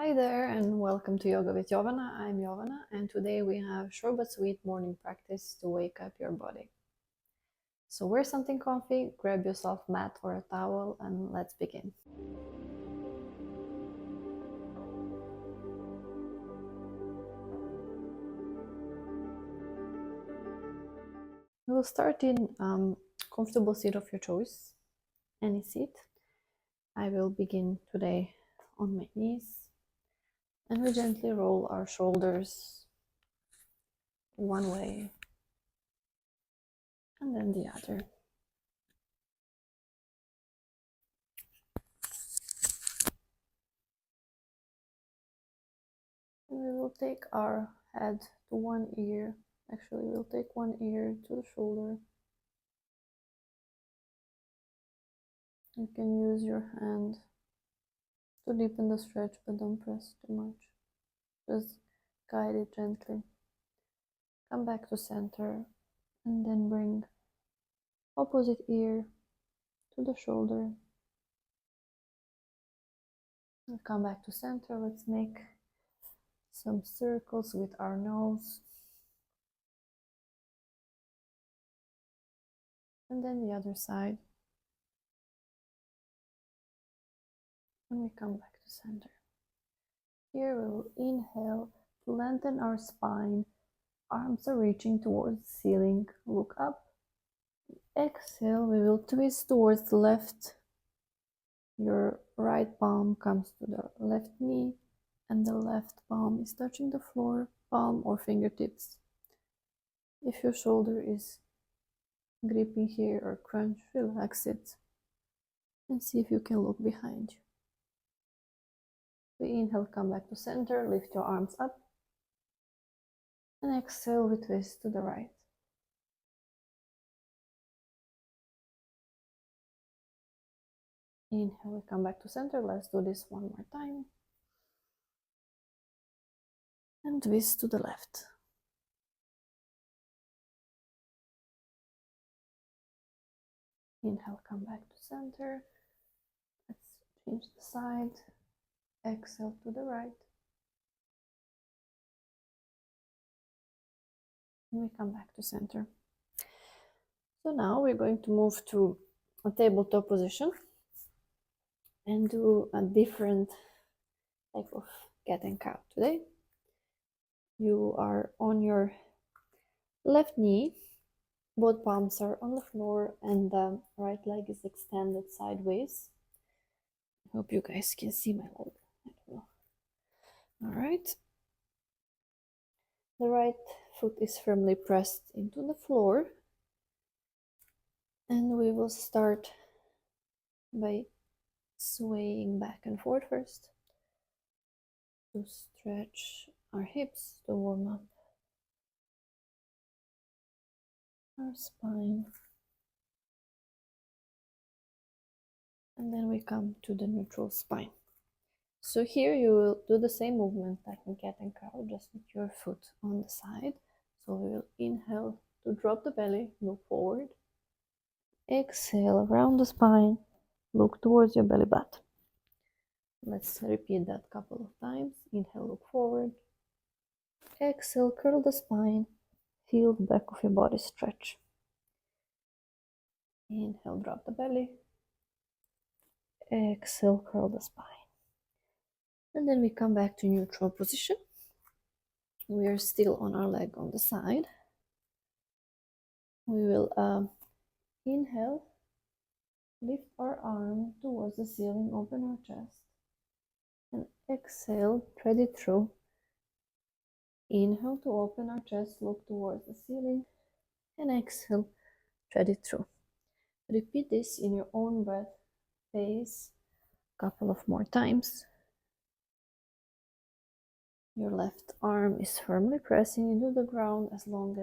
Hi there and welcome to Yoga with Jovana. I'm Yovana and today we have short but sweet morning practice to wake up your body. So wear something comfy, grab yourself a mat or a towel and let's begin. We will start in comfortable seat of your choice, any seat. I will begin today on my knees and we gently roll our shoulders one way and then the other. And we will take our head to one ear. Actually, we'll take one ear to the shoulder. You can use your hand to deepen the stretch, but don't press too much. Just guide it gently. Come back to center and then bring opposite ear to the shoulder. And come back to center. Let's make some circles with our nose. And then the other side. And we come back to center. Here we will inhale to lengthen our spine. Arms are reaching towards the ceiling. Look up. Exhale, we will twist towards the left. Your right palm comes to the left knee and the left palm is touching the floor, palm or fingertips. If your shoulder is gripping here or crunch, relax it and see if you can look behind you. We inhale, come back to center, lift your arms up and exhale, we twist to the right. Inhale, we come back to center. Let's do this one more time. And twist to the left. Inhale, come back to center. Let's change the side. Exhale to the right. And we come back to center. So now we're going to move to a tabletop position and do a different type of cat and cow today. You are on your left knee, both palms are on the floor and the right leg is extended sideways. I hope you guys can see my leg. I don't know. All right. The right foot is firmly pressed into the floor and we will start by swaying back and forth first to stretch our hips to warm up our spine, and then we come to the neutral spine. So here you will do the same movement like in cat and cow, just with your foot on the side. So we will inhale to drop the belly, look forward. Exhale around the spine, look towards your belly button. Let's repeat that a couple of times. Inhale, look forward. Exhale, curl the spine. Feel the back of your body stretch. Inhale, drop the belly. Exhale, curl the spine. And then we come back to neutral position. We are still on our leg on the side. We will inhale, lift our arm towards the ceiling, open our chest. And exhale, thread it through. Inhale to open our chest, look towards the ceiling. And exhale, thread it through. Repeat this in your own breath pace a couple of more times. Your left arm is firmly pressing into the ground as well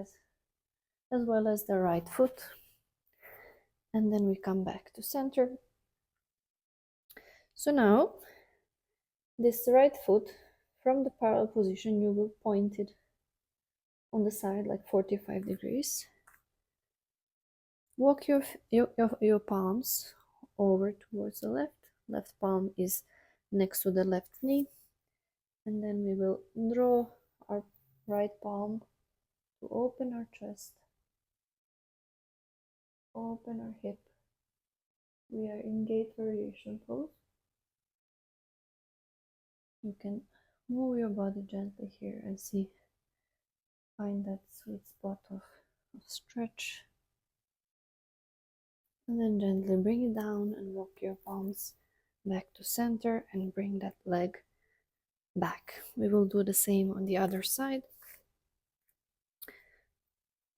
as the right foot. And then we come back to center. So now, this right foot, from the parallel position, you will point it on the side like 45 degrees. Walk your palms over towards the left. Left palm is next to the left knee. And then we will draw our right palm to open our chest, open our hip. We are in gate variation pose. You can move your body gently here and see, find that sweet spot of stretch. And then gently bring it down and walk your palms back to center and bring that leg back. We will do the same on the other side.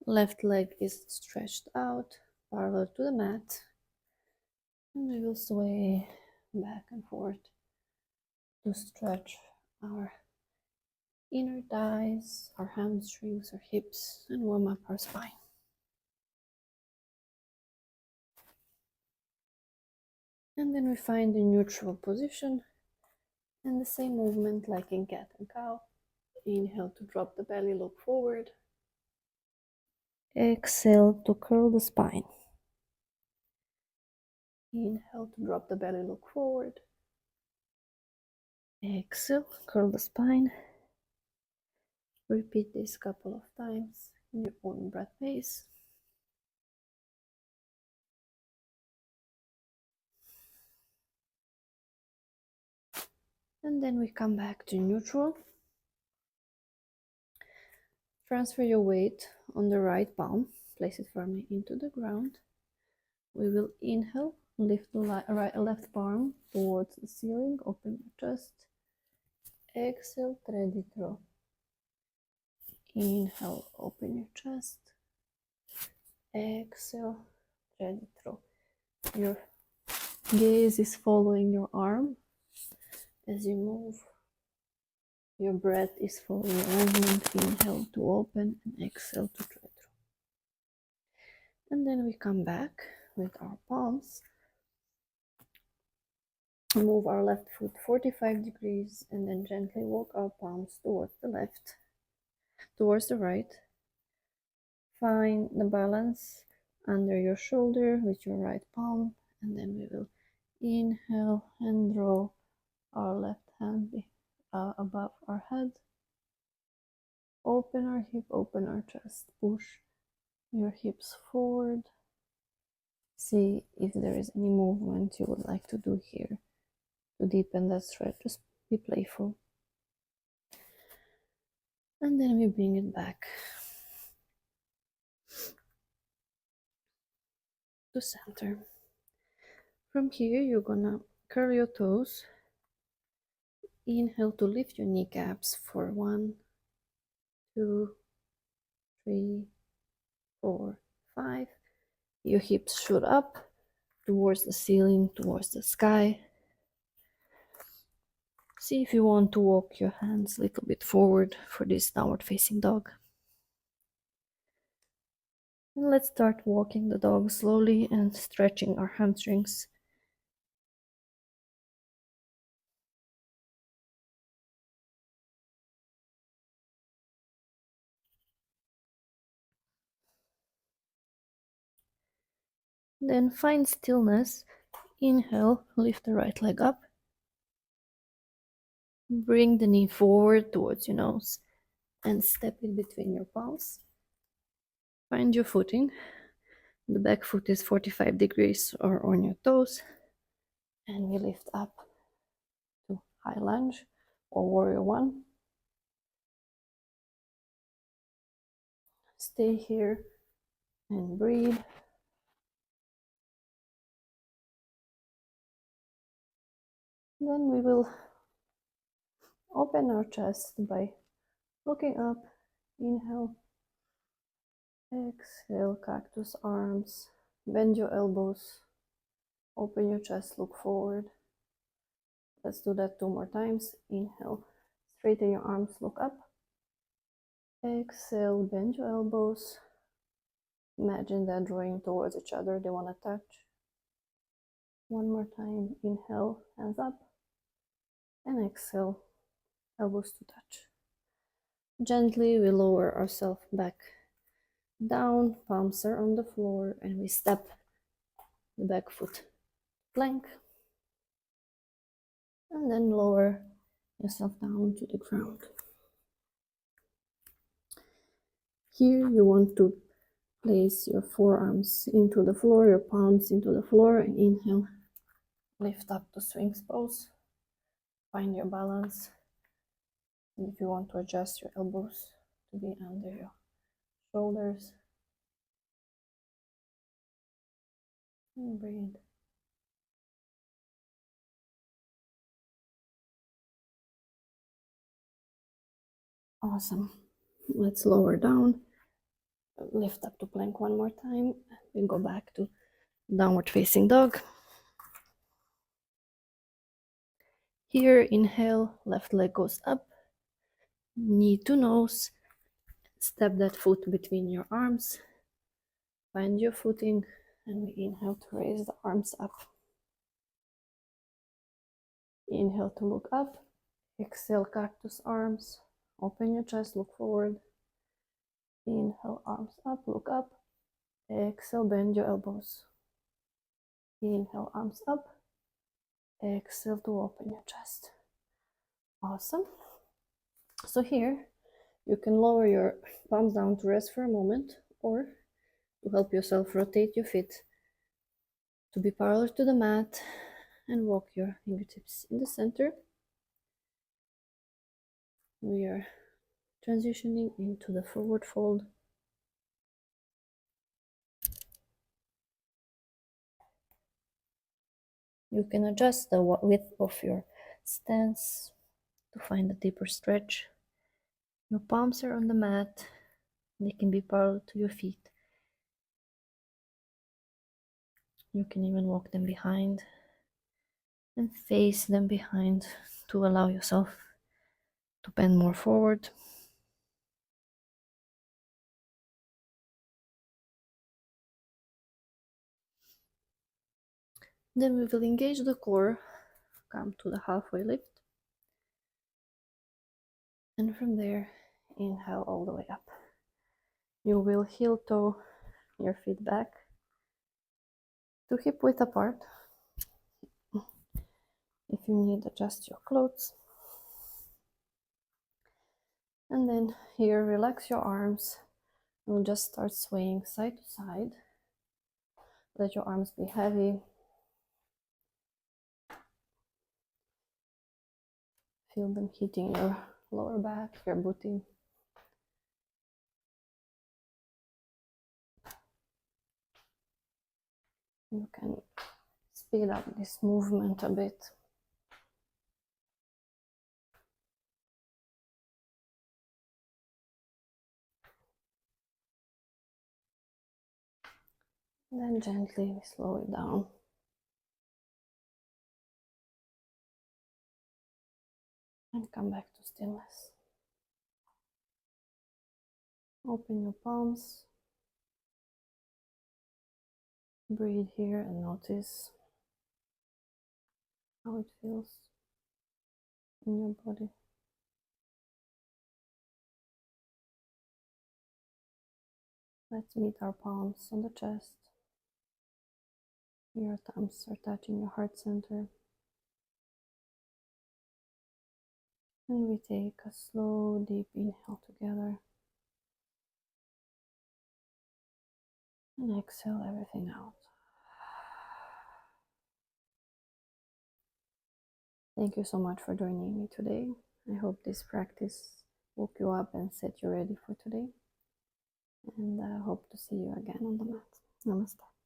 Left leg is stretched out, parallel to the mat. And we will sway back and forth to stretch our inner thighs, our hamstrings, our hips, and warm up our spine. And then we find the neutral position and the same movement like in cat and cow. Inhale to drop the belly, look forward. Exhale to curl the spine. Inhale to drop the belly, look forward. Exhale, curl the spine. Repeat this a couple of times in your own breath pace. And then we come back to neutral. Transfer your weight on the right palm. Place it firmly into the ground. We will inhale, lift the left palm towards the ceiling, open your chest. Exhale, ready throw. Inhale, open your chest. Exhale, ready throw. Your gaze is following your arm as you move. Your breath is following your movement. Inhale to open and exhale to throw. And then we come back with our palms. Move our left foot 45 degrees and then gently walk our palms towards the left, towards the right. Find the balance under your shoulder with your right palm, and then we will inhale and draw our left hand above our head. Open our hip, open our chest, push your hips forward. See if there is any movement you would like to do here to deepen that stretch. Just be playful. And then we bring it back to center. From here, you're gonna curl your toes. Inhale to lift your kneecaps for 1, 2, 3, 4, 5. Your hips shoot up towards the ceiling, towards the sky. See if you want to walk your hands a little bit forward for this downward facing dog. And let's start walking the dog slowly and stretching our hamstrings. Then find stillness. Inhale, lift the right leg up. Bring the knee forward towards your nose and step it between your palms. Find your footing. The back foot is 45 degrees or on your toes. And we lift up to high lunge or warrior one. Stay here and breathe. Then we will open our chest by looking up. Inhale. Exhale, cactus arms. Bend your elbows. Open your chest, look forward. Let's do that 2 more times. Inhale, straighten your arms, look up. Exhale, bend your elbows. Imagine that drawing towards each other, they want to touch. 1 more time. Inhale, hands up. And exhale, elbows to touch. Gently, we lower ourselves back down, palms are on the floor, and we step the back foot plank. And then lower yourself down to the ground. Here you want to place your forearms into the floor, your palms into the floor, and inhale. Lift up to Sphinx pose. Find your balance. And if you want to adjust your elbows to be under your shoulders, and breathe. Awesome. Let's lower down. Lift up to plank one more time. We go back to downward facing dog. Here, inhale, left leg goes up, knee to nose. Step that foot between your arms. Find your footing, and we inhale to raise the arms up. Inhale to look up. Exhale, cactus arms. Open your chest, look forward. Inhale, arms up, look up. Exhale, bend your elbows. Inhale, arms up. Exhale to open your chest. Awesome. So here, you can lower your palms down to rest for a moment, or to help yourself rotate your feet to be parallel to the mat and walk your fingertips in the center. We are transitioning into the forward fold. You can adjust the width of your stance to find a deeper stretch. Your palms are on the mat. They can be parallel to your feet. You can even walk them behind and face them behind to allow yourself to bend more forward. Then we will engage the core, come to the halfway lift, and from there, inhale all the way up. You will heel toe your feet back to hip width apart. If you need, adjust your clothes. And then here, relax your arms. You'll just start swaying side to side. Let your arms be heavy. Feel them hitting your lower back, your booty. You can speed up this movement a bit. Then gently slow it down. And come back to stillness. Open your palms. Breathe here and notice how it feels in your body. Let's meet our palms on the chest. Your thumbs are touching your heart center. And we take a slow, deep inhale together. And exhale everything out. Thank you so much for joining me today. I hope this practice woke you up and set you ready for today. And I hope to see you again on the mat. Namaste.